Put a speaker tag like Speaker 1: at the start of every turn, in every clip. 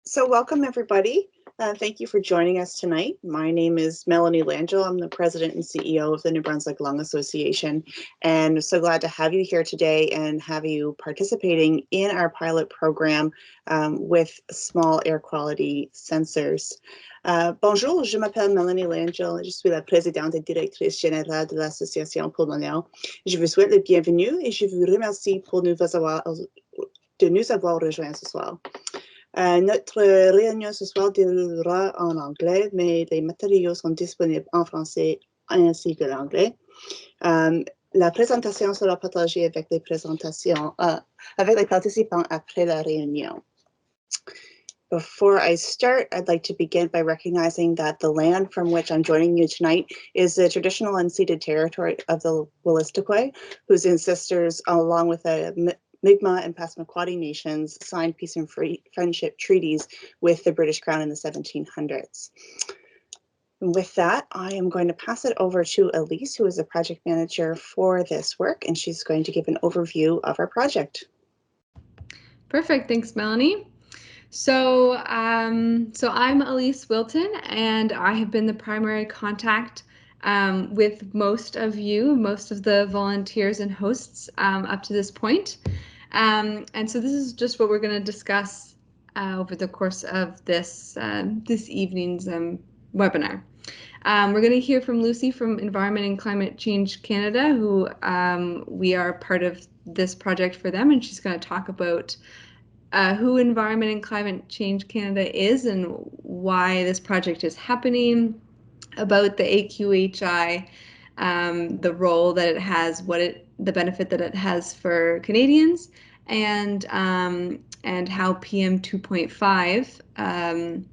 Speaker 1: So welcome everybody. Thank you for joining us tonight. My name is Melanie Langell. I'm the president and CEO of the New Brunswick Lung Association, and so glad to have you here today and have you participating in our pilot program with small air quality sensors. Bonjour, je m'appelle Melanie Langell. Je suis la présidente et directrice générale de l'Association pulmonaire. Je vous souhaite le bienvenue et je vous remercie de nous avoir rejoints ce soir. Notre réunion ce soir déroulera en anglais, mais les matériaux sont disponibles en français ainsi que l'anglais. La présentation sera partagée avec les participants après la réunion. Before I start, I'd like to begin by recognizing that the land from which I'm joining you tonight is the traditional unceded territory of the Wolastoqey, whose ancestors, along with the Mi'kmaq and Passamaquoddy nations, signed peace and friendship treaties with the British Crown in the 1700s. And with that, I am going to pass it over to Elise, who is the project manager for this work, and she's going to give an overview of our project.
Speaker 2: Perfect, thanks, Melanie. So I'm Elise Wilton, and I have been the primary contact with most of the volunteers and hosts up to this point. And so this is just what we're going to discuss over the course of this evening's webinar. We're going to hear from Lucy from Environment and Climate Change Canada, who we are part of this project for them, and she's going to talk about who Environment and Climate Change Canada is and why this project is happening, about the AQHI, the role that it has, the benefit that it has for Canadians, and how PM2.5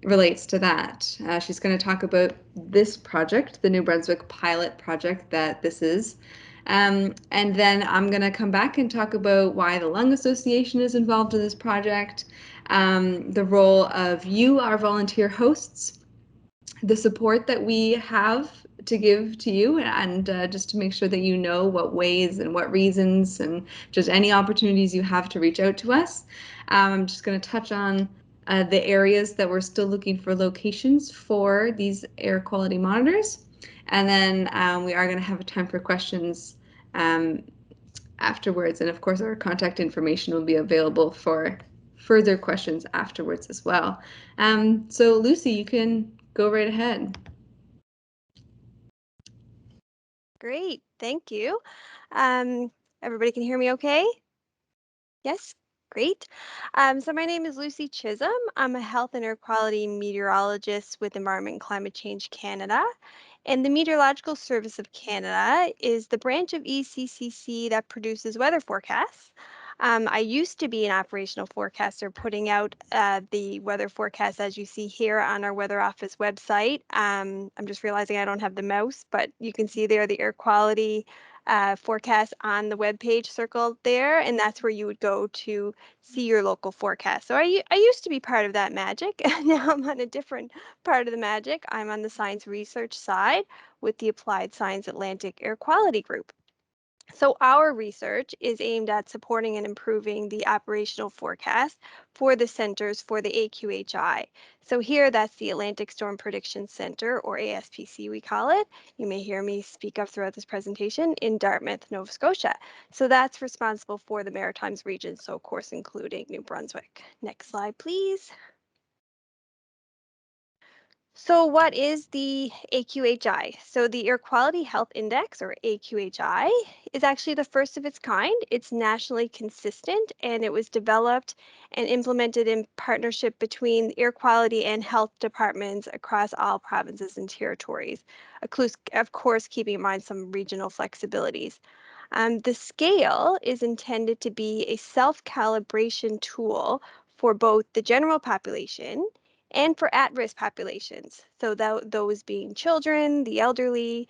Speaker 2: relates to that. She's going to talk about this project, the New Brunswick pilot project that this is. And then I'm going to come back and talk about why the Lung Association is involved in this project, the role of you, our volunteer hosts, the support that we have to give to you, and just to make sure that you know what ways and what reasons and just any opportunities you have to reach out to us. I'm just going to touch on the areas that we're still looking for locations for these air quality monitors. And then we are going to have a time for questions afterwards. And of course, our contact information will be available for further questions afterwards as well. So Lucy, you can go right ahead.
Speaker 3: Great, thank you. Everybody can hear me okay? Yes? Great. So my name is Lucy Chisholm. I'm a health and air quality meteorologist with Environment and Climate Change Canada. And the Meteorological Service of Canada is the branch of ECCC that produces weather forecasts. I used to be an operational forecaster putting out the weather forecast as you see here on our Weather Office website. I'm just realizing I don't have the mouse, but you can see there the air quality forecast on the web page circled there, and that's where you would go to see your local forecast. So I used to be part of that magic. Now I'm on a different part of the magic. I'm on the science research side with the Applied Science Atlantic Air Quality Group. So our research is aimed at supporting and improving the operational forecast for the centers for the AQHI. So here that's the Atlantic Storm Prediction Center, or ASPC we call it. You may hear me speak up throughout this presentation, in Dartmouth, Nova Scotia. So that's responsible for the Maritimes region, so of course including New Brunswick. Next slide, please. So what is the AQHI? So the Air Quality Health Index, or AQHI, is actually the first of its kind. It's nationally consistent, and it was developed and implemented in partnership between air quality and health departments across all provinces and territories, of course keeping in mind some regional flexibilities. The scale is intended to be a self-calibration tool for both the general population and for at-risk populations, so those being children, the elderly,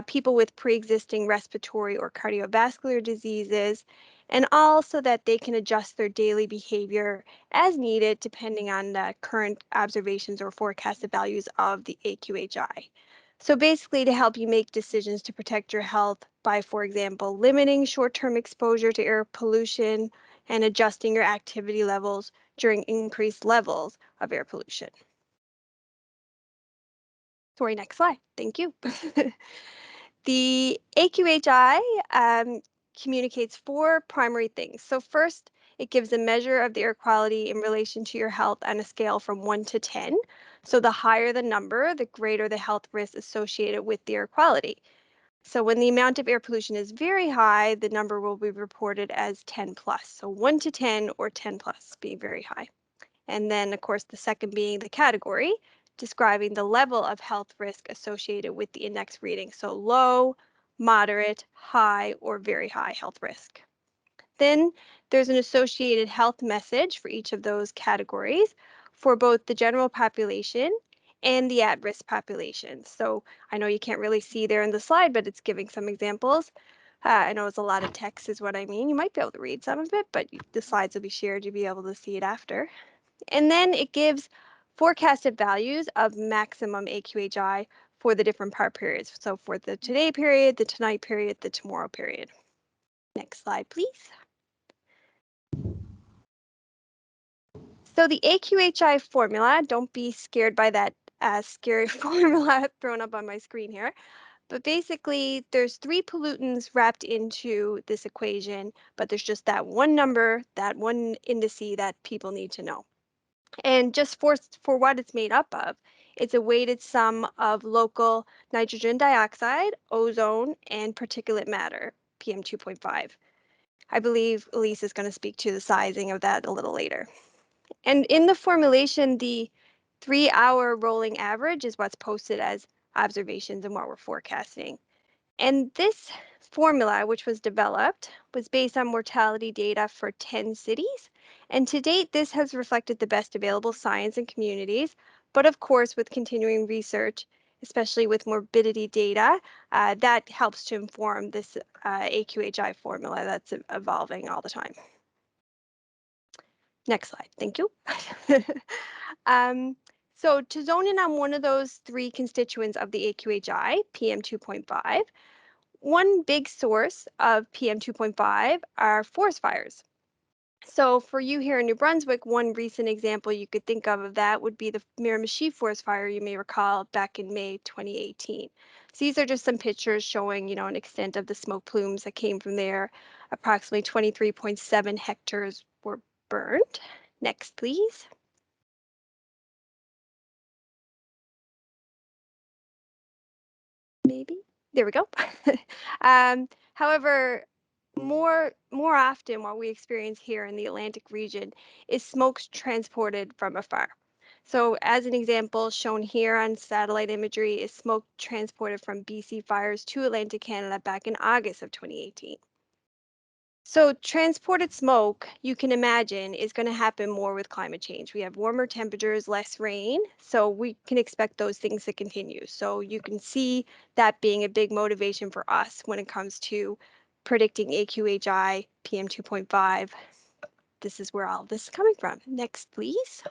Speaker 3: people with pre-existing respiratory or cardiovascular diseases, and all so that they can adjust their daily behavior as needed depending on the current observations or forecasted values of the AQHI. So basically to help you make decisions to protect your health by, for example, limiting short-term exposure to air pollution and adjusting your activity levels during increased levels of air pollution. Sorry, next slide. Thank you. The AQHI communicates 4 primary things. So first, it gives a measure of the air quality in relation to your health on a scale from 1 to 10. So the higher the number, the greater the health risk associated with the air quality. So when the amount of air pollution is very high, the number will be reported as 10 plus. So 1 to 10 or 10 plus being very high. And then, of course, the second being the category, describing the level of health risk associated with the index reading. So low, moderate, high, or very high health risk. Then there's an associated health message for each of those categories for both the general population and the at-risk population. So I know you can't really see there in the slide, but it's giving some examples. I know it's a lot of text is what I mean. You might be able to read some of it, but the slides will be shared. You'll be able to see it after. And then it gives forecasted values of maximum AQHI for the different part periods. So for the today period, the tonight period, the tomorrow period. Next slide, please. So the AQHI formula, don't be scared by that scary formula thrown up on my screen here. But basically, there's 3 pollutants wrapped into this equation, but there's just that one number, that one indice that people need to know. And just for what it's made up of, it's a weighted sum of local nitrogen dioxide, ozone, and particulate matter, PM2.5. I believe Elise is going to speak to the sizing of that a little later. And in the formulation, the 3-hour rolling average is what's posted as observations and what we're forecasting. And this formula, which was developed, was based on mortality data for 10 cities. And to date, this has reflected the best available science in communities. But of course, with continuing research, especially with morbidity data, that helps to inform this AQHI formula that's evolving all the time. Next slide, thank you. So to zone in on one of those 3 constituents of the AQHI, PM2.5, one big source of PM2.5 are forest fires. So for you here in New Brunswick, one recent example you could think of that would be the Miramichi forest fire you may recall back in May 2018. So these are just some pictures showing, an extent of the smoke plumes that came from there. Approximately 23.7 hectares were burned. Next, please. Maybe. There we go. However, more often what we experience here in the Atlantic region is smoke transported from afar. So as an example shown here on satellite imagery is smoke transported from BC fires to Atlantic Canada back in August of 2018. So transported smoke, you can imagine, is going to happen more with climate change. We have warmer temperatures, less rain, so we can expect those things to continue. So you can see that being a big motivation for us when it comes to predicting AQHI, PM2.5. This is where all this is coming from. Next, please.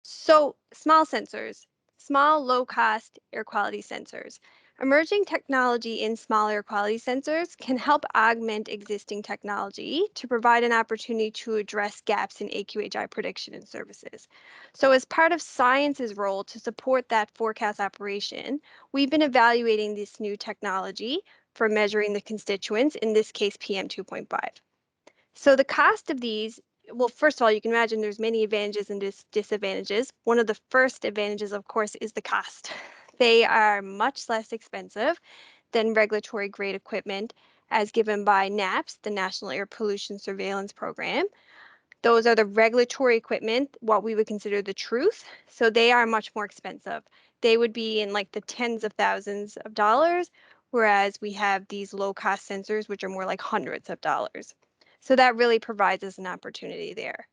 Speaker 3: So small sensors, small low-cost air quality sensors. Emerging technology in small air quality sensors can help augment existing technology to provide an opportunity to address gaps in AQHI prediction and services. So as part of science's role to support that forecast operation, we've been evaluating this new technology for measuring the constituents, in this case PM2.5. So the cost of these, well, first of all, you can imagine there's many advantages and disadvantages. One of the first advantages, of course, is the cost. They are much less expensive than regulatory grade equipment as given by NAPS, the National Air Pollution Surveillance Program. Those are the regulatory equipment, what we would consider the truth. So they are much more expensive. They would be in like the tens of thousands of dollars, whereas we have these low cost sensors, which are more like hundreds of dollars. So that really provides us an opportunity there.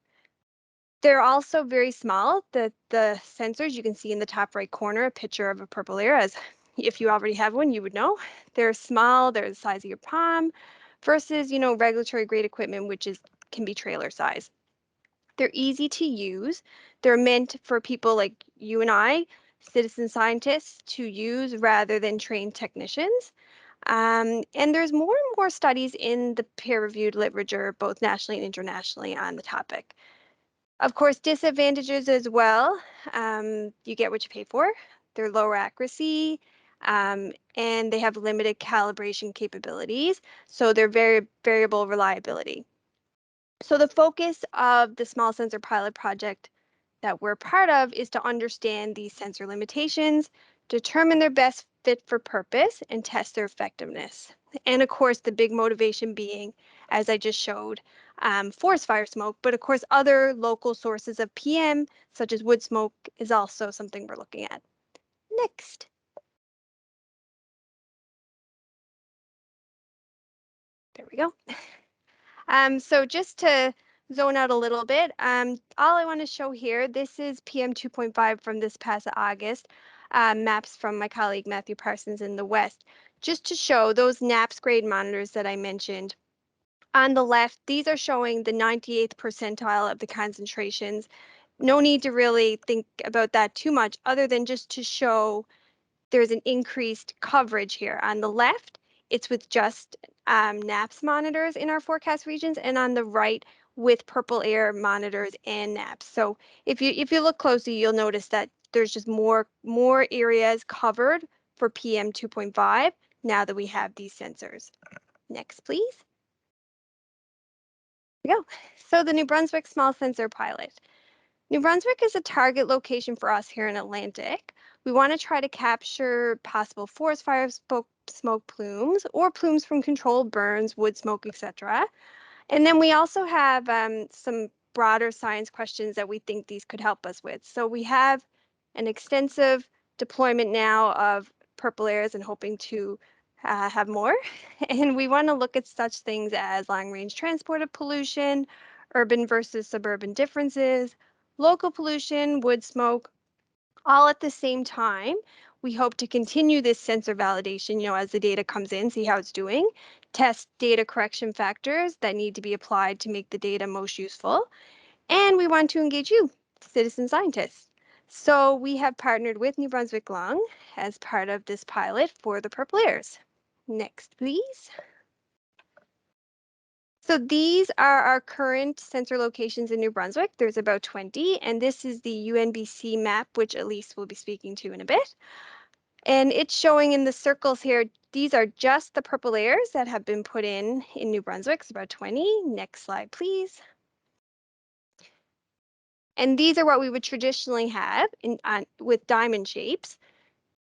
Speaker 3: They're also very small. The sensors, you can see in the top right corner, a picture of a purple air, as if you already have one, you would know. They're small, they're the size of your palm, versus, regulatory grade equipment, which can be trailer size. They're easy to use. They're meant for people like you and I, citizen scientists, to use rather than trained technicians. And there's more and more studies in the peer-reviewed literature, both nationally and internationally, on the topic. Of course, disadvantages as well. You get what you pay for. They're lower accuracy, and they have limited calibration capabilities, so they're very variable reliability. So the focus of the small sensor pilot project that we're part of is to understand these sensor limitations, determine their best fit for purpose, and test their effectiveness. And of course, the big motivation being, as I just showed, forest fire smoke, but of course, other local sources of PM, such as wood smoke, is also something we're looking at. Next. There we go. So just to zone out a little bit, all I want to show here, this is PM 2.5 from this past August, maps from my colleague Matthew Parsons in the West, just to show those NAPS grade monitors that I mentioned. On the left, these are showing the 98th percentile of the concentrations. No need to really think about that too much, other than just to show there's an increased coverage here. On the left, it's with just NAPS monitors in our forecast regions, and on the right with purple air monitors and NAPS. So if you look closely, you'll notice that there's just more areas covered for PM 2.5 now that we have these sensors. Next, please. There we go. So the New Brunswick Small Sensor Pilot. New Brunswick is a target location for us here in Atlantic. We want to try to capture possible forest fire smoke plumes or plumes from controlled burns, wood smoke, etc. And then we also have some broader science questions that we think these could help us with. So we have an extensive deployment now of purple airs and hoping to have more. And we want to look at such things as long-range transport of pollution, urban versus suburban differences, local pollution, wood smoke, all at the same time. We hope to continue this sensor validation, as the data comes in, see how it's doing, test data correction factors that need to be applied to make the data most useful. And we want to engage you, citizen scientists. So we have partnered with New Brunswick Lung as part of this pilot for the purple airs. Next, please. So these are our current sensor locations in New Brunswick. There's about 20, and this is the UNBC map, which Elise will be speaking to in a bit. And it's showing in the circles here, these are just the purple airs that have been put in New Brunswick. It's about 20. Next slide, please. And these are what we would traditionally have with diamond shapes.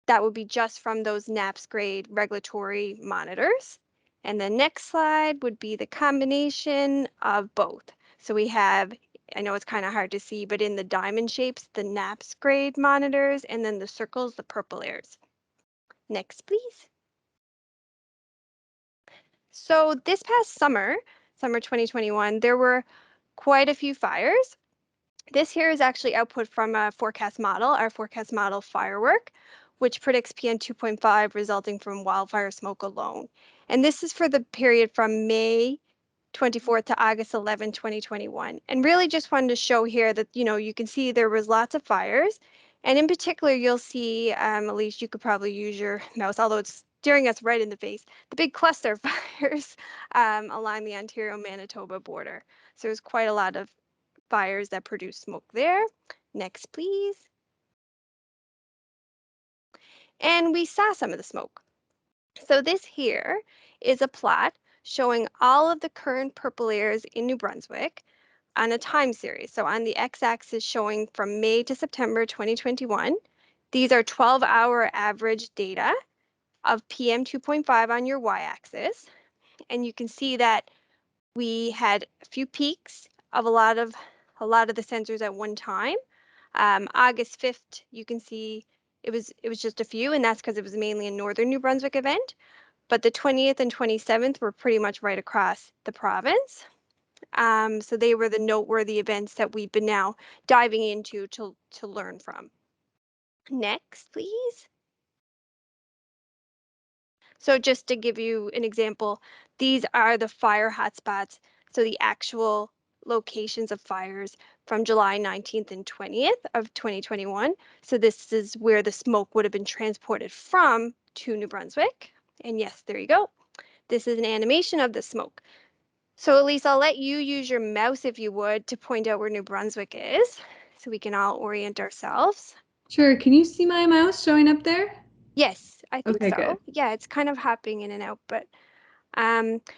Speaker 3: That would be just from those NAPS grade regulatory monitors. And the next slide would be the combination of both. So we have, I know it's kind of hard to see, but in the diamond shapes, the NAPS grade monitors, and then the circles, the purple airs. Next, please. So this past summer 2021, there were quite a few fires. This here is actually output from a forecast model, our forecast model Firework, which predicts PM 2.5 resulting from wildfire smoke alone. And this is for the period from May 24th to August 11, 2021. And really just wanted to show here that, you can see there was lots of fires. And in particular, you'll see, Elise, you could probably use your mouse, although it's staring us right in the face, the big cluster fires along the Ontario-Manitoba border. So there's quite a lot of fires that produce smoke there. Next, please. And we saw some of the smoke. So this here is a plot showing all of the current purple airs in New Brunswick on a time series. So on the x-axis showing from May to September 2021. These are 12-hour average data of PM 2.5 on your y-axis. And you can see that we had a few peaks of a lot of the sensors at one time. August 5th, you can see it was just a few, and that's because it was mainly a northern New Brunswick event. But the 20th and 27th were pretty much right across the province. So they were the noteworthy events that we've been now diving into to learn from. Next, please. So just to give you an example, these are the fire hotspots. So the actual locations of fires from July 19th and 20th of 2021. So this is where the smoke would have been transported from to New Brunswick. And yes, there you go. This is an animation of the smoke. So Elise, I'll let you use your mouse, if you would, to point out where New Brunswick is, so we can all orient ourselves.
Speaker 2: Sure. Can you see my mouse showing up there?
Speaker 3: Yes, I think
Speaker 2: Okay, good.
Speaker 3: so. Yeah, it's kind of hopping in and out, but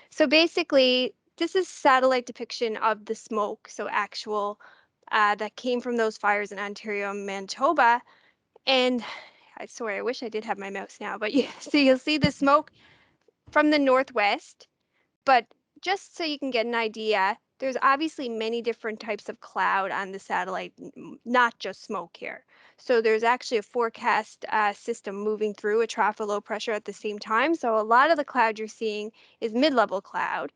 Speaker 3: so basically, this is satellite depiction of the smoke, so actual that came from those fires in Ontario and Manitoba. And I swear, I wish I did have my mouse now, but so you'll see the smoke from the northwest. But just so you can get an idea, there's obviously many different types of cloud on the satellite, not just smoke here. So there's actually a forecast system moving through a trough of low pressure at the same time. So a lot of the cloud you're seeing is mid-level cloud.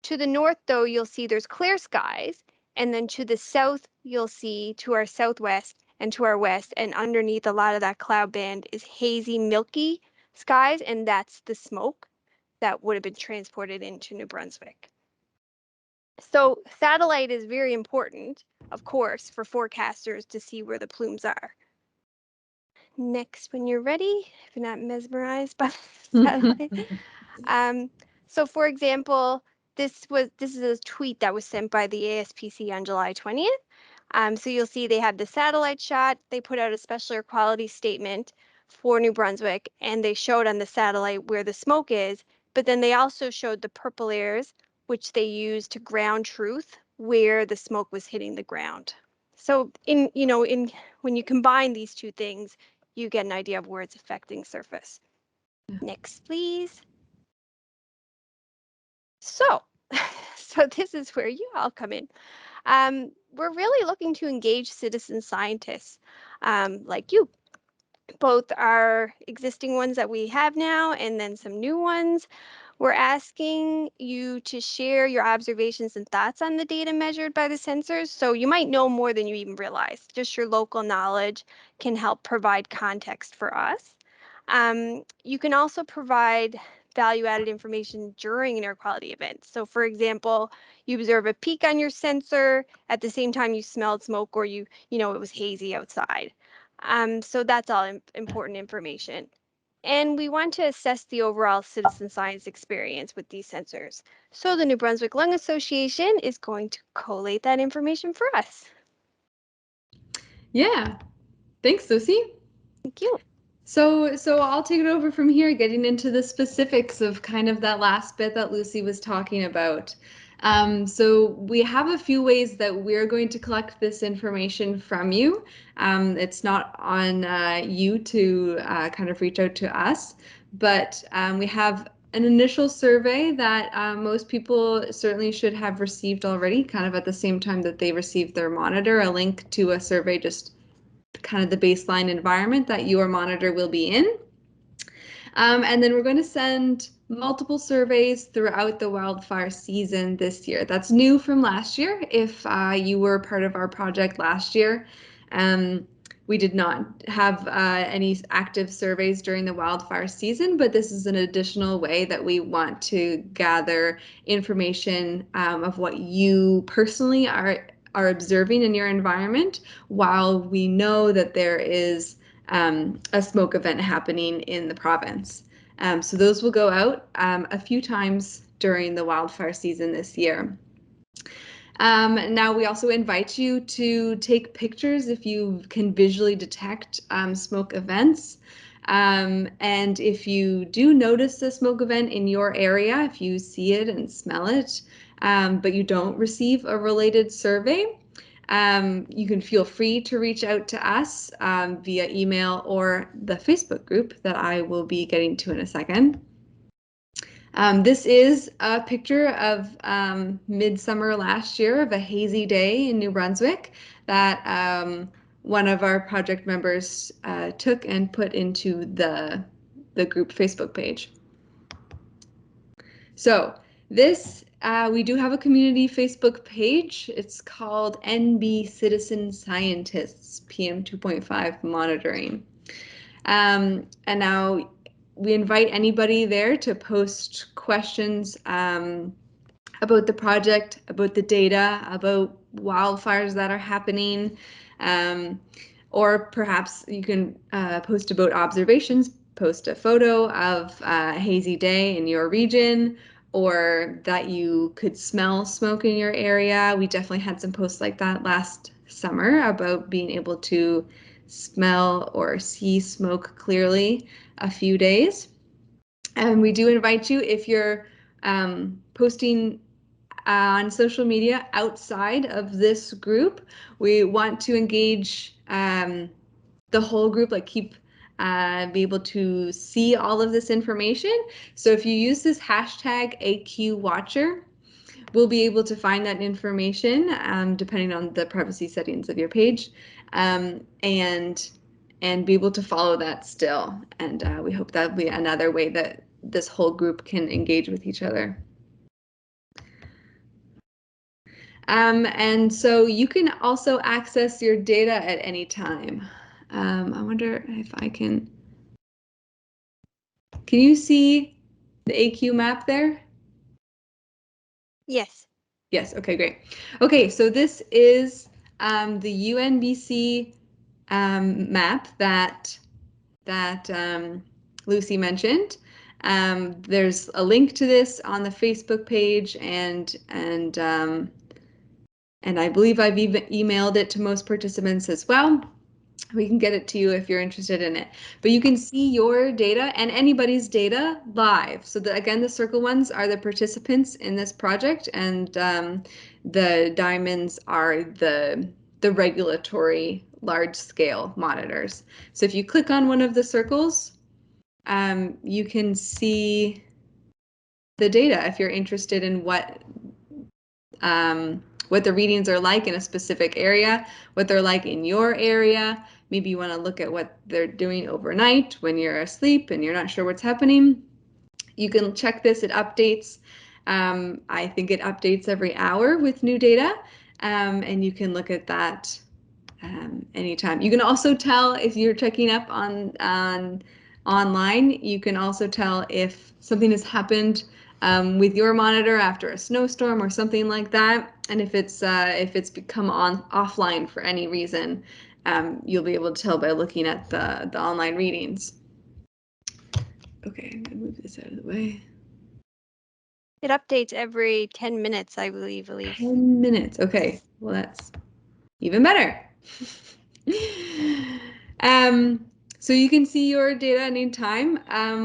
Speaker 3: To the north, though, you'll see there's clear skies. And then to the south, you'll see to our southwest and to our west, and underneath a lot of that cloud band is hazy, milky skies, and that's the smoke that would have been transported into New Brunswick. So satellite is very important, of course, for forecasters to see where the plumes are. Next, when you're ready, if you're not mesmerized by the satellite. So for example, this is a tweet that was sent by the ASPC on July 20th. So you'll see they have the satellite shot. They put out a special air quality statement for New Brunswick, and they showed on the satellite where the smoke is, but then they also showed the purple airs, which they used to ground truth where the smoke was hitting the ground. So when you combine these two things, you get an idea of where it's affecting surface. Next, please. So, so this is where you all come in. We're really looking to engage citizen scientists like you, both our existing ones that we have now and then some new ones. We're asking you to share your observations and thoughts on the data measured by the sensors. So you might know more than you even realize. Just your local knowledge can help provide context for us. You can also provide value-added information during an air quality event. So for example, you observe a peak on your sensor at the same time you smelled smoke, or it was hazy outside. So that's all important information. And we want to assess the overall citizen science experience with these sensors. So the New Brunswick Lung Association is going to collate that information for us.
Speaker 2: Yeah. Thanks, Lucy.
Speaker 3: Thank you.
Speaker 2: So I'll take it over from here, getting into the specifics of kind of that last bit that Lucy was talking about. So we have a few ways that we're going to collect this information from you. It's not on you to kind of reach out to us, but we have an initial survey that most people certainly should have received already, kind of at the same time that they received their monitor, a link to a survey just kind of the baseline environment that your monitor will be in. And then we're going to send multiple surveys throughout the wildfire season this year. That's new from last year. If you were part of our project last year, we did not have any active surveys during the wildfire season, but this is an additional way that we want to gather information of what you personally are observing in your environment, while we know that there is a smoke event happening in the province. So those will go out a few times during the wildfire season this year. Now we also invite you to take pictures if you can visually detect smoke events. And if you do notice a smoke event in your area, if you see it and smell it, but you don't receive a related survey, you can feel free to reach out to us via email or the Facebook group that I will be getting to in a second. This is a picture of midsummer last year of a hazy day in New Brunswick that one of our project members took and put into the group Facebook page. So this, we do have a community Facebook page. It's called NB Citizen Scientists PM25 Monitoring. And now we invite anybody there to post questions about the project, about the data, about wildfires that are happening, or perhaps you can post about observations, post a photo of a hazy day in your region, or that you could smell smoke in your area. We definitely had some posts like that last summer about being able to smell or see smoke clearly a few days. And we do invite you, if you're posting on social media outside of this group, we want to engage the whole group, like be able to see all of this information. So if you use this hashtag AQ Watcher, we'll be able to find that information depending on the privacy settings of your page, and be able to follow that still. And we hope that'll be another way that this whole group can engage with each other. And so you can also access your data at any time. I wonder if I can you see the AQ map there?
Speaker 3: Yes.
Speaker 2: Yes, okay, great. Okay, so this is the UNBC map that Lucy mentioned. There's a link to this on the Facebook page, and I believe I've even emailed it to most participants as well. We can get it to you if you're interested in it. But you can see your data and anybody's data live. So again, the circle ones are the participants in this project, and the diamonds are the regulatory large-scale monitors. So if you click on one of the circles, you can see the data if you're interested in what the readings are like in a specific area, what they're like in your area. Maybe you want to look at what they're doing overnight when you're asleep and you're not sure what's happening. You can check this, it updates. I think it updates every hour with new data, and you can look at that anytime. You can also tell if you're checking up on online, you can also tell if something has happened with your monitor after a snowstorm or something like that, and if it's become offline for any reason, you'll be able to tell by looking at the online readings. Okay, I'm gonna move this out of the way.
Speaker 3: It updates every 10 minutes, I believe, Elise.
Speaker 2: 10 minutes. Okay, well that's even better. So you can see your data anytime.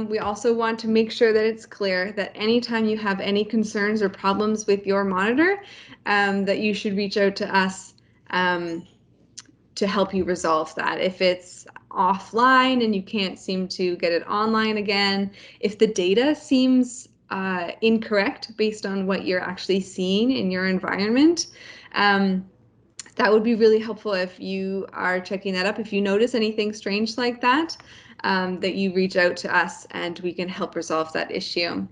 Speaker 2: We also want to make sure that it's clear that anytime you have any concerns or problems with your monitor, that you should reach out to us to help you resolve that. If it's offline and you can't seem to get it online again, if the data seems incorrect based on what you're actually seeing in your environment, that would be really helpful if you are checking that up. If you notice anything strange like that, that you reach out to us and we can help resolve that issue.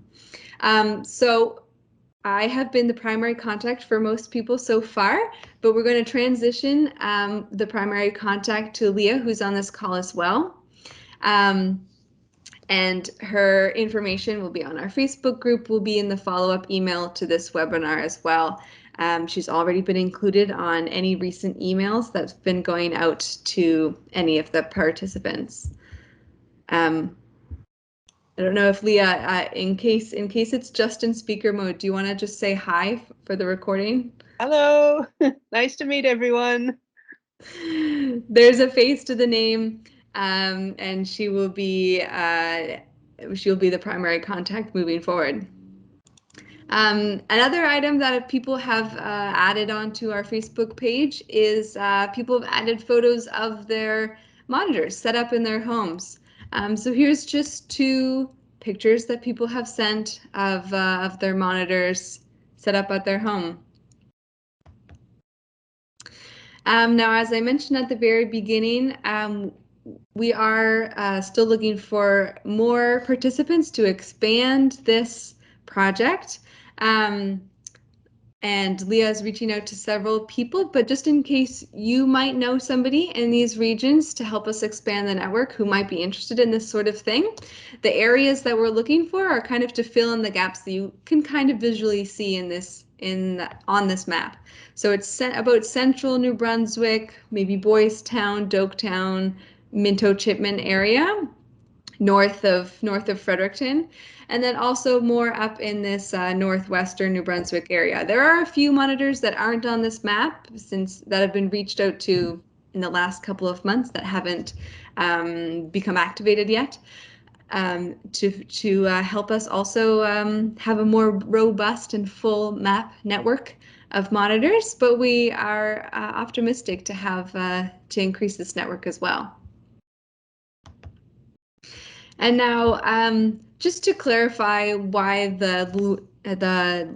Speaker 2: So I have been the primary contact for most people so far, but we're going to transition the primary contact to Leah, who's on this call as well. And her information will be on our Facebook group, will be in the follow-up email to this webinar as well. She's already been included on any recent emails that's been going out to any of the participants. I don't know if Leah, in case it's just in speaker mode, do you want to just say hi for the recording?
Speaker 4: Hello, nice to meet everyone.
Speaker 2: There's a face to the name, and she will be the primary contact moving forward. Another item that people have added onto our Facebook page is people have added photos of their monitors set up in their homes. So here's just 2 pictures that people have sent of their monitors set up at their home. Now, as I mentioned at the very beginning, we are still looking for more participants to expand this project. And Leah is reaching out to several people, but just in case you might know somebody in these regions to help us expand the network who might be interested in this sort of thing, the areas that we're looking for are kind of to fill in the gaps that you can kind of visually see on this map. So it's about central New Brunswick, maybe Boys Town, Doketown, Minto Chipman area. north of Fredericton, and then also more up in this northwestern New Brunswick area. There are a few monitors that aren't on this map that have been reached out to in the last couple of months that haven't become activated yet, to help us also have a more robust and full map network of monitors. But we are optimistic to have to increase this network as well. And now, just to clarify why the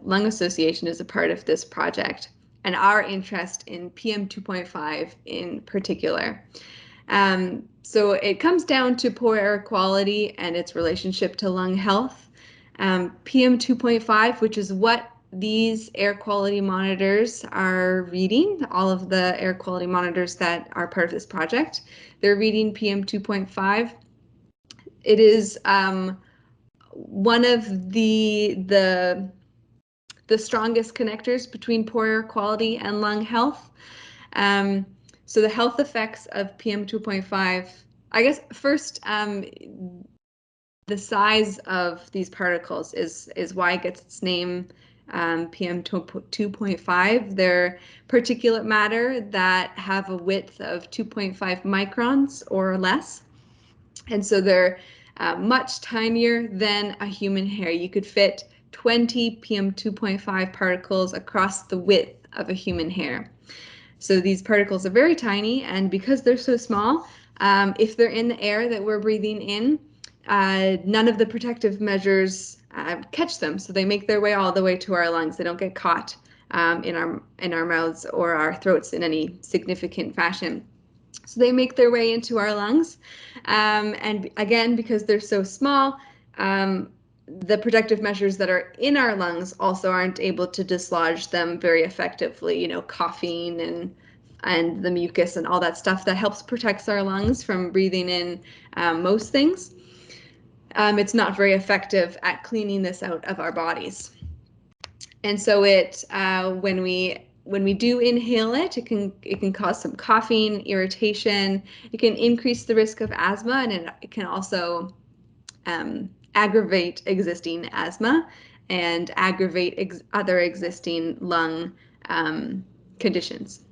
Speaker 2: Lung Association is a part of this project and our interest in PM2.5 in particular. So it comes down to poor air quality and its relationship to lung health. PM2.5, which is what these air quality monitors are reading, all of the air quality monitors that are part of this project, they're reading PM2.5. It is one of the strongest connectors between poor air quality and lung health. So the health effects of PM2.5, I guess first, the size of these particles is why it gets its name, PM2.5. They're particulate matter that have a width of 2.5 microns or less. And so they're much tinier than a human hair. You could fit 20 PM2.5 particles across the width of a human hair. So these particles are very tiny, and because they're so small, if they're in the air that we're breathing in, none of the protective measures catch them. So they make their way all the way to our lungs. They don't get caught in our mouths or our throats in any significant fashion. So they make their way into our lungs. And again, because they're so small, the protective measures that are in our lungs also aren't able to dislodge them very effectively. You know, coughing and the mucus and all that stuff that helps protect our lungs from breathing in most things. It's not very effective at cleaning this out of our bodies. And so when we do inhale it, it can cause some coughing, irritation. It can increase the risk of asthma, and it can also aggravate existing asthma and aggravate other existing lung conditions.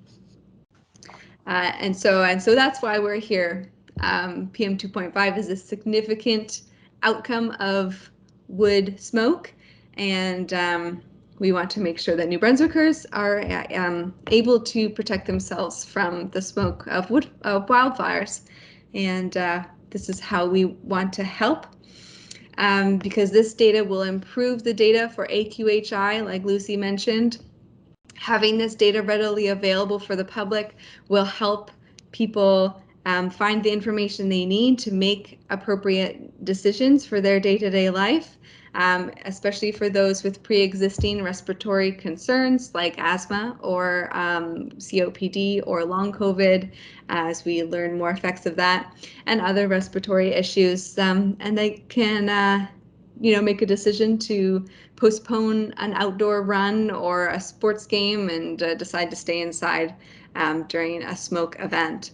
Speaker 2: And so that's why we're here. PM2.5 is a significant outcome of wood smoke, and we want to make sure that New Brunswickers are able to protect themselves from the smoke of wildfires. And this is how we want to help, because this data will improve the data for AQHI, like Lucy mentioned. Having this data readily available for the public will help people find the information they need to make appropriate decisions for their day-to-day life, especially for those with pre-existing respiratory concerns like asthma or COPD or long COVID, as we learn more effects of that, and other respiratory issues. And they can make a decision to postpone an outdoor run or a sports game and decide to stay inside during a smoke event.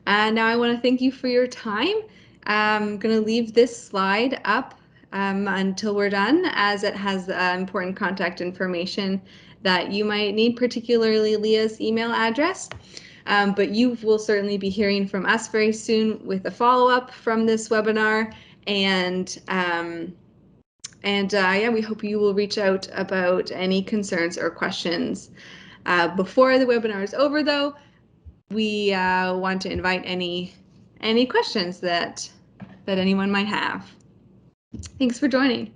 Speaker 2: Now I want to thank you for your time. I'm going to leave this slide up until we're done, as it has important contact information that you might need, particularly Leah's email address. But you will certainly be hearing from us very soon with a follow-up from this webinar. And yeah, we hope you will reach out about any concerns or questions. Before the webinar is over, though, we want to invite any questions that anyone might have. Thanks for joining.